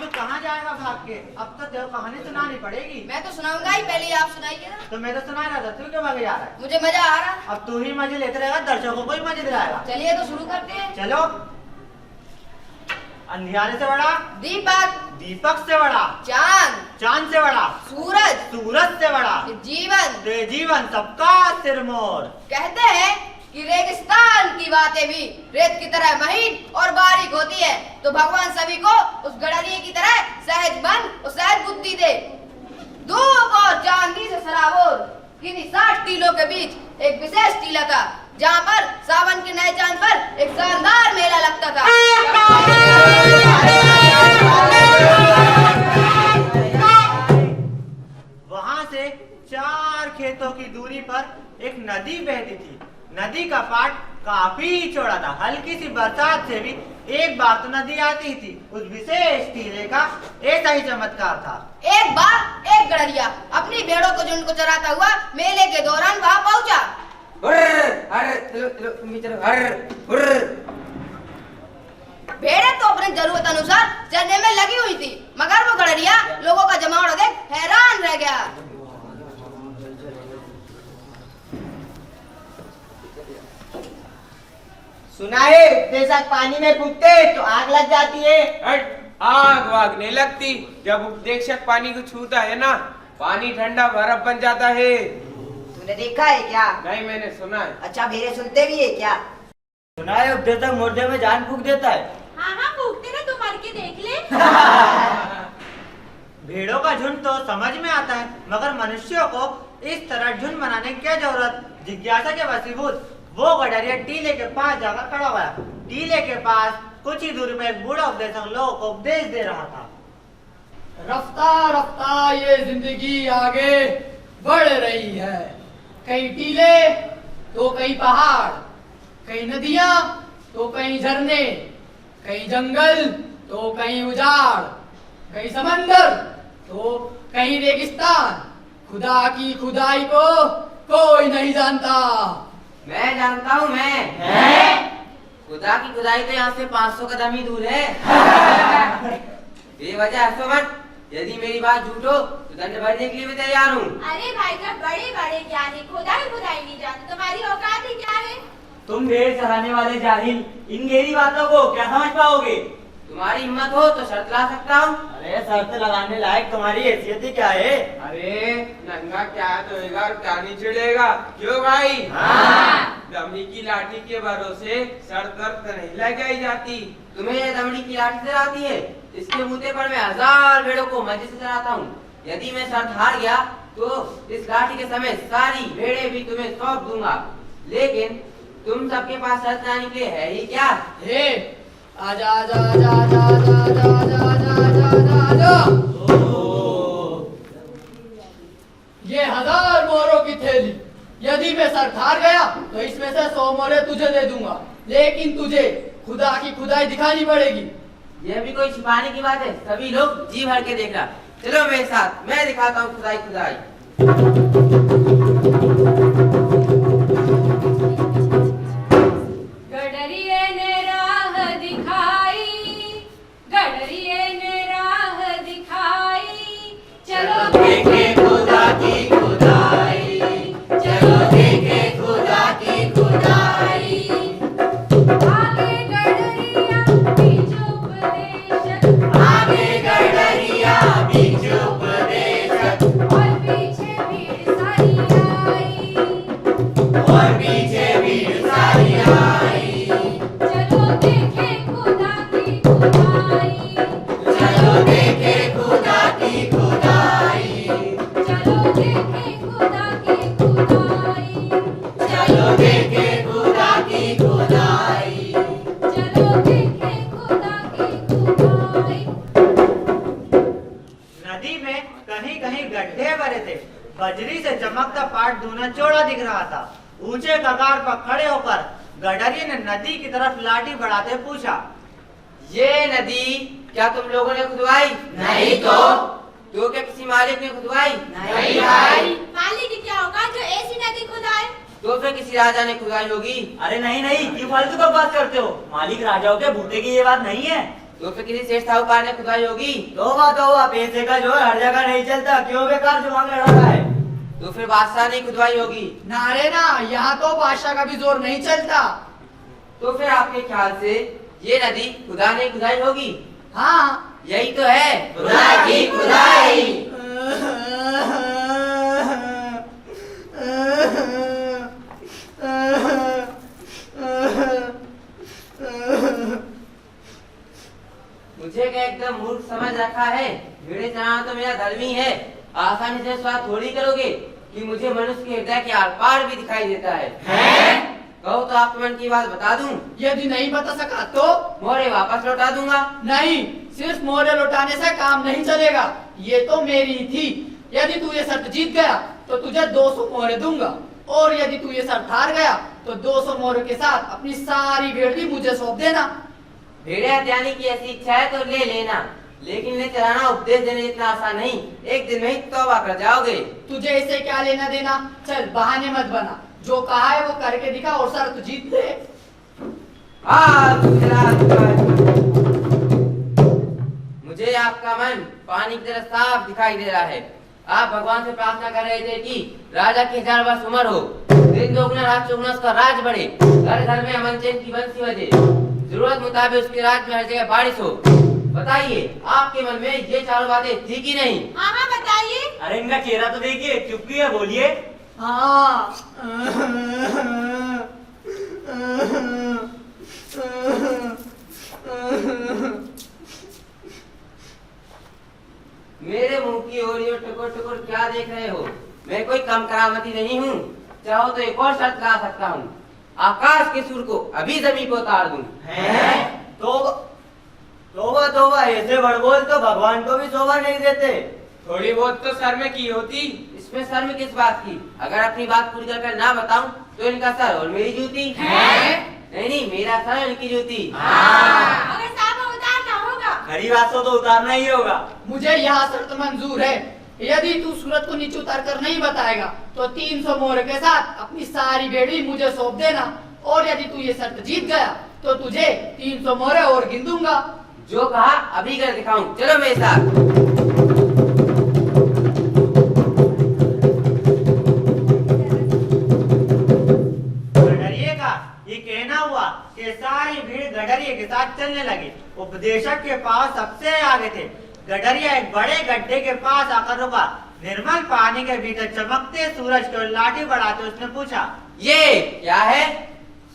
कहाँ जाएगा भाग के? अब तो देव कहानी सुनानी पड़ेगी। मैं तो सुनाऊंगा ही, पहले आप सुनाइए ना। तो मैं तो सुना रहा था, तू क्यों भागे जा रहा है? मुझे मजा आ रहा। अब तू ही मजे लेते रहेगा, दर्शकों को ही मजे दिलाएगा। चलिए तो शुरू करते हैं। चलो। अंधियारे से बड़ा दीपक, दीपक से बड़ा चांद, चांद से बड़ा सूरज, सूरज से बड़ा जीवन, ते जीवन सबका सिरमौर। कहते हैं कि रेगिस्तान की बातें भी रेत की तरह महीन और बारीक होती है, तो भगवान सभी को उस गडरिये की तरह सहज मन और सहज बुद्धि दे। धूप और चांदी से सराबोर किन्हीं 60 टीलों के बीच एक विशेष टीला था, जहाँ पर सावन के नए चांद पर एक शानदार मेला लगता था। वहाँ से 4 खेतों की दूरी पर एक नदी बहती थी। नदी का पाट काफी चौड़ा था। हल्की सी बरसात से भी एक बार तो नदी आती थी। उस विशेष टीले का ऐसा ही चमत्कार था। एक बार एक गडरिया अपनी भेड़ों को झुंड को चराता हुआ मेले के दौरान वहाँ पहुँचा। भेड़ें तो अपनी जरूरत अनुसार चरने में लगी हुई थी, मगर वो गडरिया लोगों का जमावड़ा देख हैरान रह गया। सुना है उपदेशक पानी में कूदते तो आग लग जाती है। आग वाग नहीं लगती, जब उपदेशक पानी को छूता है ना, पानी ठंडा बर्फ बन जाता है। तूने देखा है क्या? नहीं, मैंने सुना है। अच्छा, भेड़ें सुनते भी है क्या? सुना है उपदेशक मुर्दे में जान फूंक देता है। हाँ हाँ फूकते ना, तू मर के देख ले। भेड़ों का झुंड तो समझ में आता है, मगर मनुष्यों को इस तरह झुंड बनाने की क्या जरूरत? जिज्ञासा के वशीभूत वो गडरिया टीले के पास जाकर खड़ा हुआ। टीले के पास कुछ ही दूरी में एक बूढ़ा उपदेशक लोगों को उपदेश दे रहा था। रफ्ता रफ्ता ये जिंदगी आगे बढ़ रही है। कई टीले तो कई पहाड़, कई नदियां तो कई झरने, कई जंगल तो कई उजाड़, कई समंदर तो कई रेगिस्तान। खुदा की खुदाई को कोई नहीं जानता। मैं जानता हूँ। खुदा की खुदाई तो यहाँ से 500 कदम ही दूर है। बेवजह हंसो मत। यदि मेरी बात झूठ हो तो दंड भरने के लिए मैं तैयार हूँ। अरे भाई साहब, बड़े बड़े ज्ञानी खुदाई खुदाई नहीं जानते, तुम्हारी औकात ही क्या है? तुम भेड़ चराने वाले जाहिल, इन गहरी बातों को क्या समझ पाओगे? तुम्हारी हिम्मत हो तो शर्त ला सकता हूँ। अरे शर्त लगाने लायक तुम्हारी हैसियत ही क्या है? अरे नंगा क्या धोएगा और क्या नहीं चिड़ेगा? क्यों भाई? दमड़ी की लाठी के भरोसे सर दर्द नहीं लगाई जाती। तुम्हें ये दमड़ी की लाठी से आती है? इसके मुद्दे पर मैं 1000 भेड़ों को मजे से चराता हूँ। यदि मैं शर्त हार गया तो इस लाठी के समय सारी भेड़ें भी तुम्हें सौंप दूंगा। लेकिन तुम सबके पास शर्त लाने के लिए है ही क्या? आजा आजा आजा आजा आजा आजा आजा आजा आजा आजा। ये 1000 मोहरों की थैली, यदि मैं सर हार गया तो इसमें से 100 मोहरें तुझे दे दूंगा, लेकिन तुझे खुदा की खुदाई दिखानी पड़ेगी। यह भी कोई छिपाने की बात है? सभी लोग जी भर के देख रहा। चलो मेरे साथ, मैं दिखाता हूँ खुदाई खुदाई। गडरिये ने राह दिखाई, गडरिये ने राह दिखाई, चलो देखे खुदा की खुदाई, चलो देखे खुदा की खुदाई। आगे गडरिया बीच उपदेशक, आगे गडरिया बीच उपदेशक, और पीछे भीड़ सारी आई, और पीछे भीड़ सारी आई। चलो देखे खुदा की खुदाई, चलो देखे खुदा की खुदाई, चलो देखे खुदा की खुदाई, चलो देखे खुदा की खुदाई, चलो देखे खुदा की खुदाई। नदी में कहीं कहीं गड्ढे भरे थे। बजरी से चमकता पाट दूना चौड़ा दिख रहा था। ऊंचे कगार पर खड़े होकर गडरिये ने नदी की तरफ लाठी बढ़ाते पूछा, ये नदी क्या तुम लोगों ने खुदवाई? नहीं तो। क्या किसी मालिक ने खुदवाई? नहीं भाई। मालिक क्या होगा जो ऐसी नदी खुदाए? तो फिर किसी राजा ने खुदाई होगी। अरे नहीं नहीं, क्यों फालतू बकवास करते हो? मालिक राजाओं के बूते की ये बात नहीं है। तो फिर किसी सेठ साहूकार ने खुदाई होगी। तौबा, पैसे का जो हर जगह नहीं चलता, क्यों बेकार दिमाग लड़ा रहा है? तो फिर बादशाह ने खुदाई होगी। ना रे ना, यहाँ तो बादशाह का भी जोर नहीं चलता। तो फिर आपके ख्याल से ये नदी खुदा ने खुदाई होगी? हाँ, यही तो है खुदा की खुदाई। मुझे क्या एकदम मूर्ख समझ रखा है? भेड़े चराना तो मेरा धर्म ही है। आसानी से स्वाद थोड़ी करोगे कि मुझे मनुष्य के हृदय के आर पार भी दिखाई देता है। कहो तो आपके मन की बात बता दूं? यदि नहीं बता सका तो? मोहरे वापस लौटा दूंगा। नहीं, सिर्फ मोहरे लौटाने से काम नहीं चलेगा। ये तो मेरी थी। यदि तू ये शर्त जीत गया तो तुझे 200 मोहरे दूंगा, और यदि तू ये शर्त हार गया तो 200 मोहरों के साथ अपनी सारी भेड़ भी मुझे सौंप देना। भेड़े हत्याने की ऐसी इच्छा है तो ले लेना, लेकिन ले चलाना उपदेश देने जितना आसान नहीं। एक दिन में ही तौबा कर जाओगे। तुझे इसे क्या लेना देना? चल बहाने मत बना, जो कहा है वो करके दिखा और शर्त जीत ले। मुझे आपका मन पानी की तरह साफ दिखाई दे रहा है। आप भगवान से प्रार्थना कर रहे थे कि राजा की 1000 वर्ष उम्र हो, दिन दोगुना रात चौगुना उसका राज बढ़े, घर घर में अमन चैन की बंसी बजे, जरूरत मुताबिक उसके राज में हर जगह बारिश हो। बताइए आपके मन में ये चारों बातें थी कि नहीं? हाँ हाँ बताइए। अरे इनका चेहरा तो देखिए, चुप्पी है, बोलिए। हाँ। मेरे मुंह की ओर ये टुकुर टुकुर क्या देख रहे हो? मैं कोई कम करामती नहीं हूँ। चाहो तो एक और शर्त ला सकता हूँ, आकाश के सूर को अभी जमीन को उतार दूं। तोबा, ऐसे बड़बोल तो भगवान को भी शोभा नहीं देते। थोड़ी बहुत तो सर में की होती। इसमें शर्म किस बात की? अगर अपनी बात पूरी कर ना बताऊं तो इनका सर और मेरी जूती। नहीं, मेरा सर और इनकी जूती। मगर साहब उतारना होगा। खरी बात तो उतारना ही होगा। मुझे यहाँ शर्त मंजूर है। यदि तू सूरज को नीचे उतार कर नहीं बताएगा तो 300 मोहर के साथ अपनी सारी भेड़ी मुझे सौंप देना, और यदि तू ये शर्त जीत गया तो तुझे 300 मोहरे और गिन दूंगा। जो कहा अभी कर दिखाऊं, चलो मेरे साथ। गडरिये का ये कहना हुआ कि सारी भीड़ गडरिये के साथ चलने लगी। उपदेशक के पास सबसे आगे थे। गडरिया एक बड़े गड्ढे के पास आकर रुका। निर्मल पानी के भीतर चमकते सूरज को लाठी बढ़ाते उसने पूछा, ये क्या है?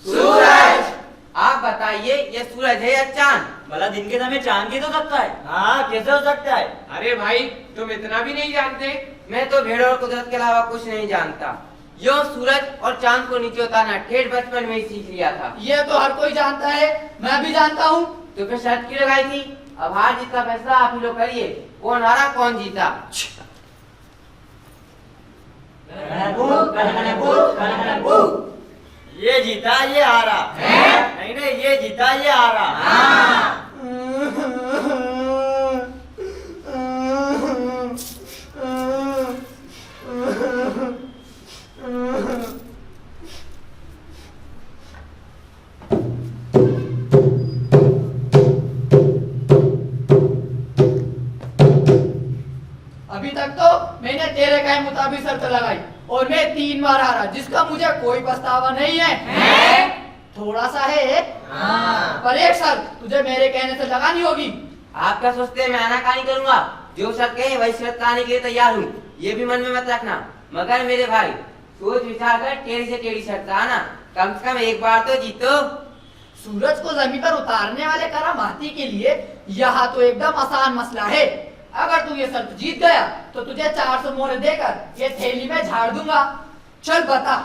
सूरज। आप बताइए, ये सूरज है या चांद? भला दिन के समय चांद की तो सकता है। हाँ, कैसे हो सकता है? अरे भाई, तुम इतना भी नहीं जानते? मैं तो भेड़ और कुदरत के अलावा कुछ नहीं जानता। यो सूरज और चांद को नीचे उतारना ठेठ बचपन में ही सीख लिया था। ये तो हर कोई जानता है, मैं भी जानता हूँ। तो फिर शर्त क्यों लगाई थी? अब हार जीत का फैसला आप ही लोग करिए, कौन हारा कौन जीता। ये जीता ये हारा। नहीं, ये जीता ये हारा। अभी तक तो मैंने तेरे कहे मुताबिक शर्त लगाई और मैं 3 बार हारा, जिसका मुझे कोई पछतावा नहीं है। थोड़ा सा है, पर एक शर्त तुझे मेरे कहने से लगानी होगी। आप क्या सोचते हैं मैं आनाकानी करूंगा? जो शर्त कहे वही शर्त लाने के लिए तैयार हूँ, ये भी मन में मत रखना। मगर मेरे भाई, सोच विचार कर टेढ़ी से टेढ़ी शर्त आना, कम से कम एक बार तो जीतो। सूरज को जमीन पर उतारने वाले करामाती के लिए यह तो एकदम आसान मसला है। अगर तू ये शर्त जीत गया तो तुझे 400 मोहरे देकर ये थैली में झाड़ दूंगा। चल बता,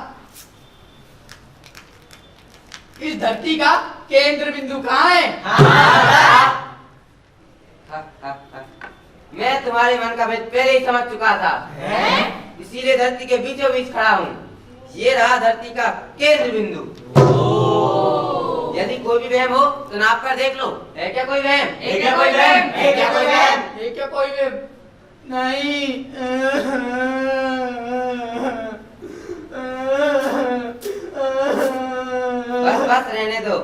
इस धरती का केंद्र बिंदु कहाँ है? मैं तुम्हारे मन का भेद पहले ही समझ चुका था, इसीलिए धरती के बीचों बीच खड़ा हूँ। ये रहा धरती का केंद्र बिंदु। यदि कोई भी वहम हो तो नाप कर देख लो। है क्या कोई वहम? है क्या कोई वहम? है क्या कोई वहम? है क्या कोई वहम? नहीं। बस रहने दो।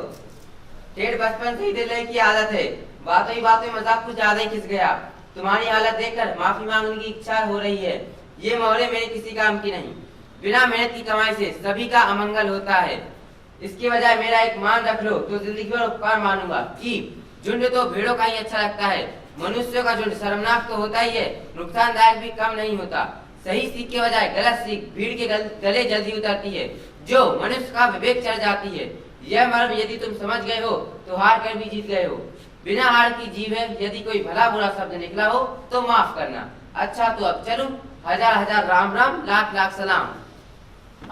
ठेठ बचपन से ही दिल की आदत है। बातों ही बातों में मजाक कुछ ज्यादा ही खिंच गया। तुम्हारी हालत देखकर माफी मांगने की इच्छा हो रही है। ये मोहरे मेरे किसी काम की नहीं। बिना मेहनत की कमाई से सभी का अमंगल होता है। इसके बजाय मेरा एक मान रख लो तो जिंदगी भर उपकार मानूंगा कि झुंड तो भेड़ों का ही अच्छा लगता है। मनुष्यों का झुंड शर्मनाक तो होता ही है, नुकसानदायक भी कम नहीं होता। सही सीख के बजाय गलत सीख भीड़ के गले जल्दी उतरती है, जो मनुष्य का विवेक चढ़ जाती है। यह मर्म यदि तुम समझ गए हो तो हार कर भी जीत गए हो। बिना हार की जीव है। यदि कोई भला बुरा शब्द निकला हो तो माफ करना। अच्छा तो अब चलूं। हजार हजार राम राम, लाख लाख सलाम।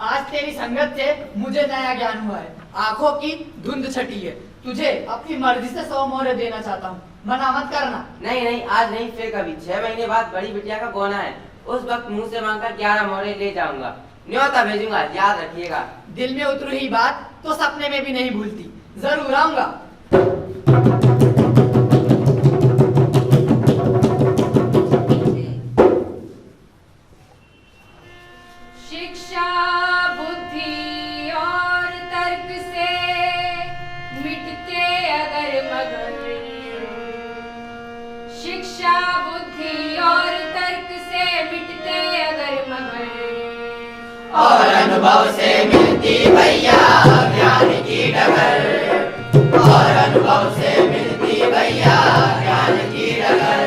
आज तेरी संगत से मुझे नया ज्ञान हुआ है। आंखों की धुंध छटी है। तुझे अपनी मर्जी से 100 मोहरे देना चाहता हूँ, मना मत करना। नहीं नहीं, आज नहीं फिर कभी। 6 महीने बाद बड़ी बिटिया का गोना है। उस वक्त मुंह से मांगकर 11 मोहरे ले जाऊंगा। न्योता भेजूंगा, याद रखिएगा। दिल में उतरी हुई बात तो सपने में भी नहीं भूलती। जरूर आऊंगा। शिक्षा बुद्धि और तर्क से मिटते अगर मगर, शिक्षा बुद्धि और तर्क से मिटते अगर मगर, और अनुभव से मिलती भैया ज्ञान की डगर। और अनुभव से मिलती भैया ज्ञान की डगर।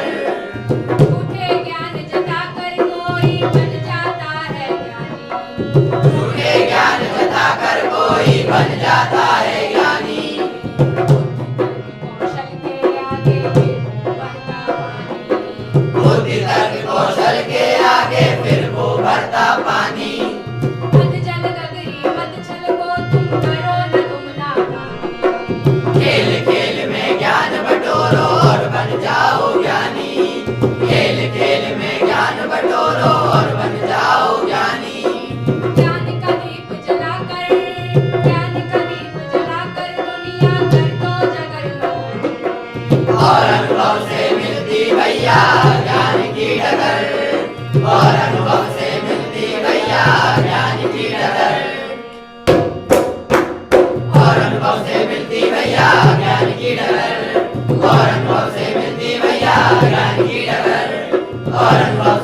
झूठे ज्ञान जताकर कोई बन जाता है ज्ञानी, झूठे ज्ञान जताकर कोई बन जाता है ज्ञानी। कौशल के आगे बहता पानी, बुद्धि तर्क कौशल के आगे फिर वो भरता पानी। मत जल गगरी मत छलको तुम करो न तुम नादानी, खेल खेल में ज्ञान बटोरो और बन जाओ ज्ञानी। खेल खेल में ज्ञान बटोरो और बन जाओ ज्ञानी। ज्ञान का दीप जलाकर, ज्ञान का दीप जलाकर दुनिया कर दो जगरमग। और अनुभव से मिलती भैया ज्ञान की डगर। और अनुभव से मिलती भैया ज्ञान की डगर। और अनुभव से मिलती भैया ज्ञान की डगर। और अनुभव से मिलती भैया ज्ञान की डगर। और अनुभव